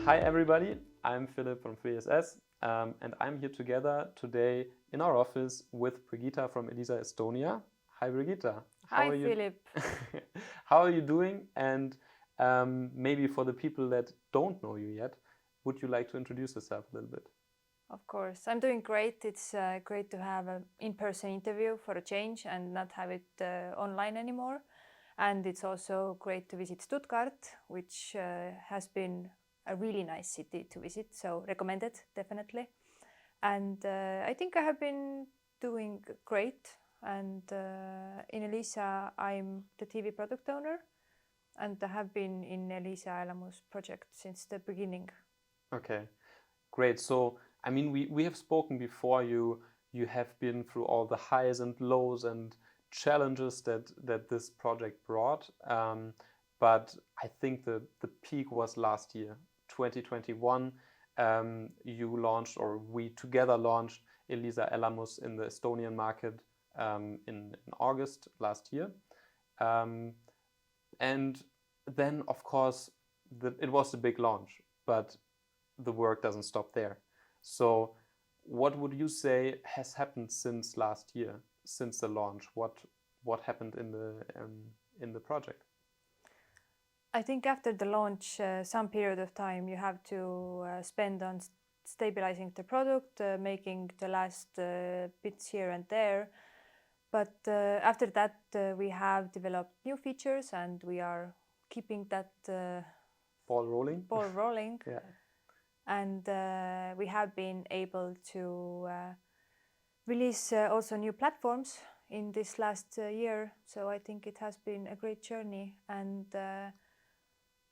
Hi everybody, I'm Philipp from FreeSS and I'm here together today in our office with Brigita from Elisa, Estonia. Hi Brigita. Hi Philipp. How are you doing? And maybe for the people that don't know you yet, would you like to introduce yourself a little bit? Of course, I'm doing great. It's great to have an in-person interview for a change and not have it online anymore. And it's also great to visit Stuttgart, which has been a really nice city to visit. So recommended, definitely. And I think I have been doing great. And in Elisa, I'm the TV product owner. And I have been in Elisa Elamus project since the beginning. Okay, great. So, I mean, we have spoken before. You have been through all the highs and lows and challenges that this project brought. But I think the peak was last year, 2021. You launched, or we together launched, Elisa Elamus in the Estonian market in August last year. And then, of course, it was a big launch, but the work doesn't stop there. So what would you say has happened since last year, since the launch? What happened in the project? I think after the launch, some period of time you have to spend on stabilizing the product, making the last bits here and there. But after that, we have developed new features and we are keeping that ball rolling. Yeah. And we have been able to release also new platforms in this last year. So I think it has been a great journey. And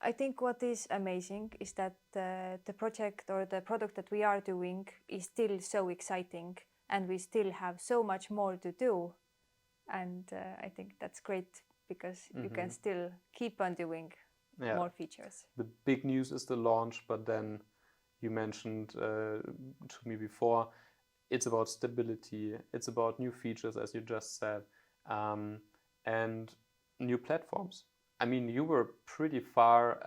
I think what is amazing is that the project or the product that we are doing is still so exciting and we still have so much more to do. And I think that's great because you can still keep on doing more features. The big news is the launch, but then you mentioned to me before, it's about stability, it's about new features, as you just said, and new platforms. I mean, you were pretty far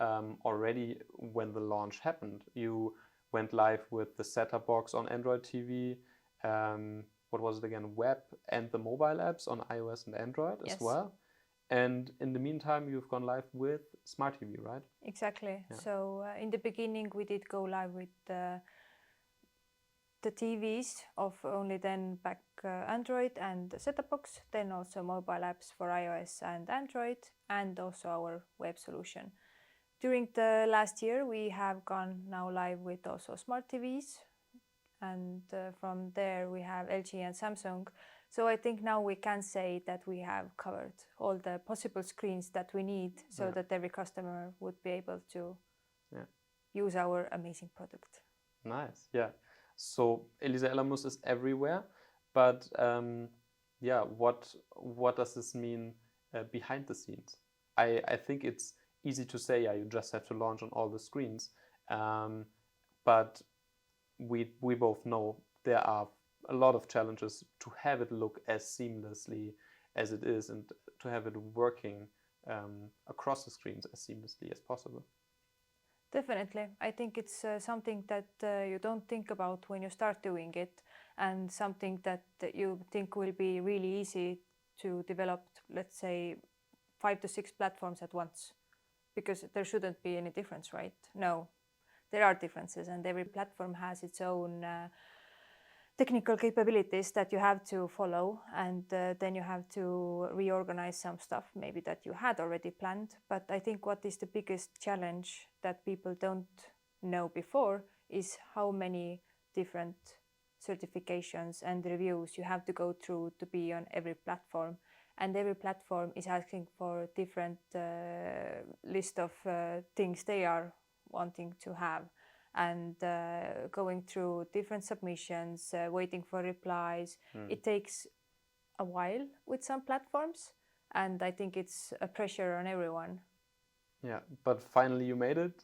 already when the launch happened. You went live with the set-top box on Android TV, what was it again, web and the mobile apps on iOS and Android as well. And in the meantime, you've gone live with Smart TV, right? Exactly. Yeah. So in the beginning, we did go live with the TVs of only then back Android and the set-top box, then also mobile apps for iOS and Android, and also our web solution. During the last year, we have gone now live with also smart TVs, and from there we have LG and Samsung. So I think now we can say that we have covered all the possible screens that we need so that every customer would be able to use our amazing product. Nice, yeah. So Elisa Elamus is everywhere, but what does this mean behind the scenes? I think it's easy to say, you just have to launch on all the screens, but we both know there are a lot of challenges to have it look as seamlessly as it is and to have it working across the screens as seamlessly as possible. Definitely. I think it's something that you don't think about when you start doing it, and something that you think will be really easy to develop, let's say, 5 to 6 platforms at once, because there shouldn't be any difference, right? No, there are differences, and every platform has its own technical capabilities that you have to follow, and then you have to reorganize some stuff maybe that you had already planned. But I think what is the biggest challenge that people don't know before is how many different certifications and reviews you have to go through to be on every platform. And every platform is asking for different list of things they are wanting to have, and going through different submissions, waiting for replies. It takes a while with some platforms, and I think it's a pressure on everyone. Yeah, but finally you made it.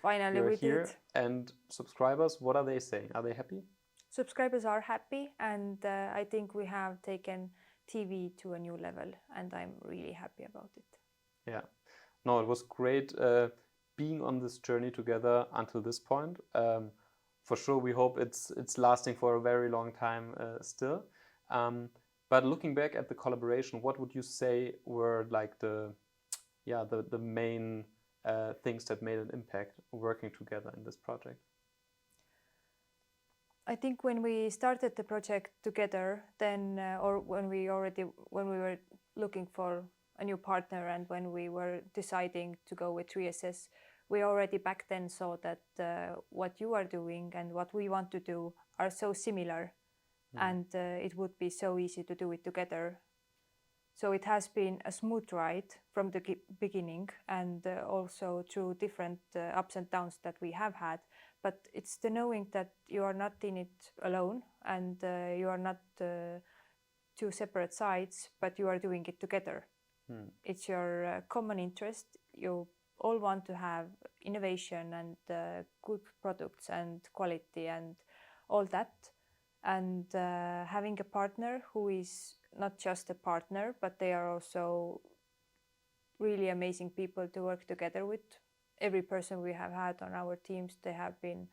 Finally we did. And subscribers, what are they saying? Are they happy? Subscribers are happy, and I think we have taken TV to a new level, and I'm really happy about it. Yeah, no, it was great being on this journey together until this point. For sure, we hope it's lasting for a very long time still. But looking back at the collaboration, what would you say were like the main things that made an impact working together in this project? I think when we started the project together, then or when we were looking for a new partner and when we were deciding to go with 3SS, we already back then saw that what you are doing and what we want to do are so similar, and it would be so easy to do it together. So it has been a smooth ride from the beginning, and also through different ups and downs that we have had. But it's the knowing that you are not in it alone, and you are not two separate sides, but you are doing it together. It's your common interest. You all want to have innovation and good products and quality and all that. And having a partner who is not just a partner, but they are also really amazing people to work together with. Every person we have had on our teams, they have been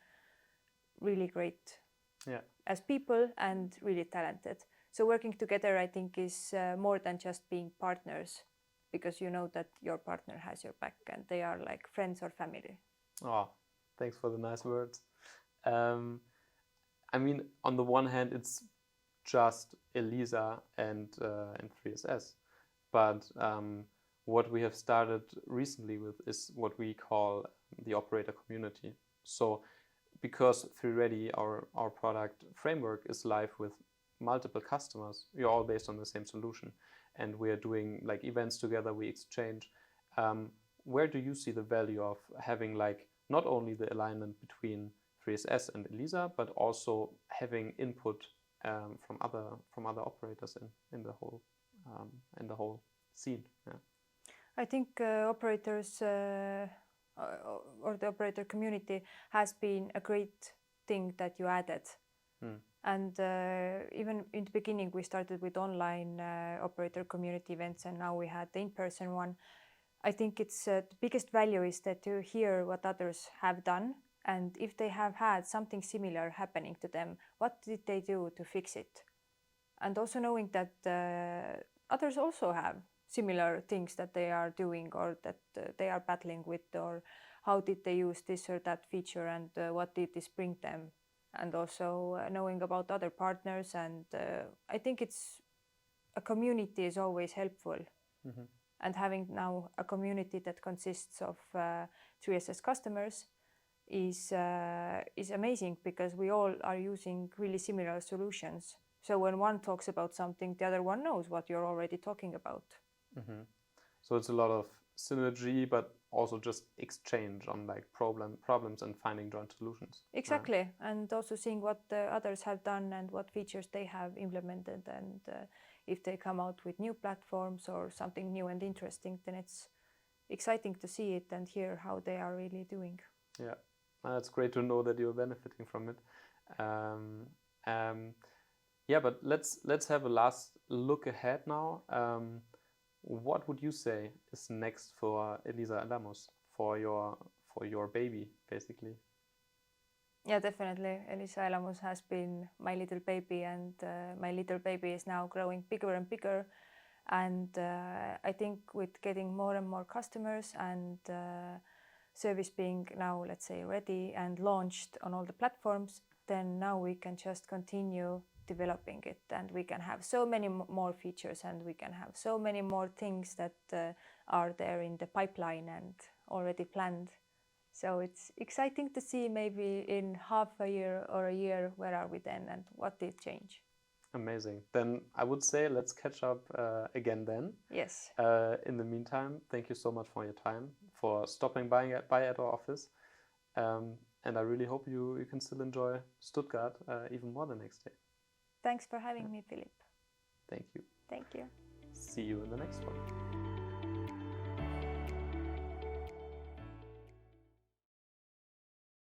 really great as people and really talented. So working together, I think, is more than just being partners, because you know that your partner has your back and they are like friends or family. Oh, thanks for the nice words. I mean, on the one hand, it's just Elisa and 3SS, but what we have started recently with is what we call the operator community. So because 3Ready, our product framework, is live with multiple customers, we're all based on the same solution, and we're doing like events together, we exchange. Where do you see the value of having like not only the alignment between 3SS and Elisa, but also having input from other operators in the whole scene? Yeah. I think operators or the operator community has been a great thing that you added. And even in the beginning, we started with online operator community events, and now we had the in-person one. I think it's the biggest value is that you hear what others have done, and if they have had something similar happening to them, what did they do to fix it? And also knowing that others also have similar things that they are doing or that they are battling with, or how did they use this or that feature, and what did this bring them? And also knowing about other partners. And I think it's a community is always helpful. And having now a community that consists of 3SS customers is amazing, because we all are using really similar solutions. So when one talks about something, the other one knows what you're already talking about. So it's a lot of synergy, but also just exchange on like problems and finding joint solutions. Exactly, and also seeing what the others have done and what features they have implemented, and if they come out with new platforms or something new and interesting, then it's exciting to see it and hear how they are really doing. Yeah, it's great to know that you're benefiting from it. Yeah, but let's have a last look ahead now. What would you say is next for Elisa Alamos, for your baby, basically? Yeah, definitely. Elisa Alamos has been my little baby, and my little baby is now growing bigger and bigger. And I think with getting more and more customers and service being now, let's say, ready and launched on all the platforms, then now we can just continue developing it, and we can have so many more features, and we can have so many more things that are there in the pipeline and already planned. So it's exciting to see maybe in half a year or a year, where are we then and what did change. Amazing. Then I would say let's catch up again then. Yes. In the meantime, thank you so much for your time, for stopping by at our office. And I really hope you can still enjoy Stuttgart even more the next day. Thanks for having me, Philipp. Thank you. Thank you. See you in the next one.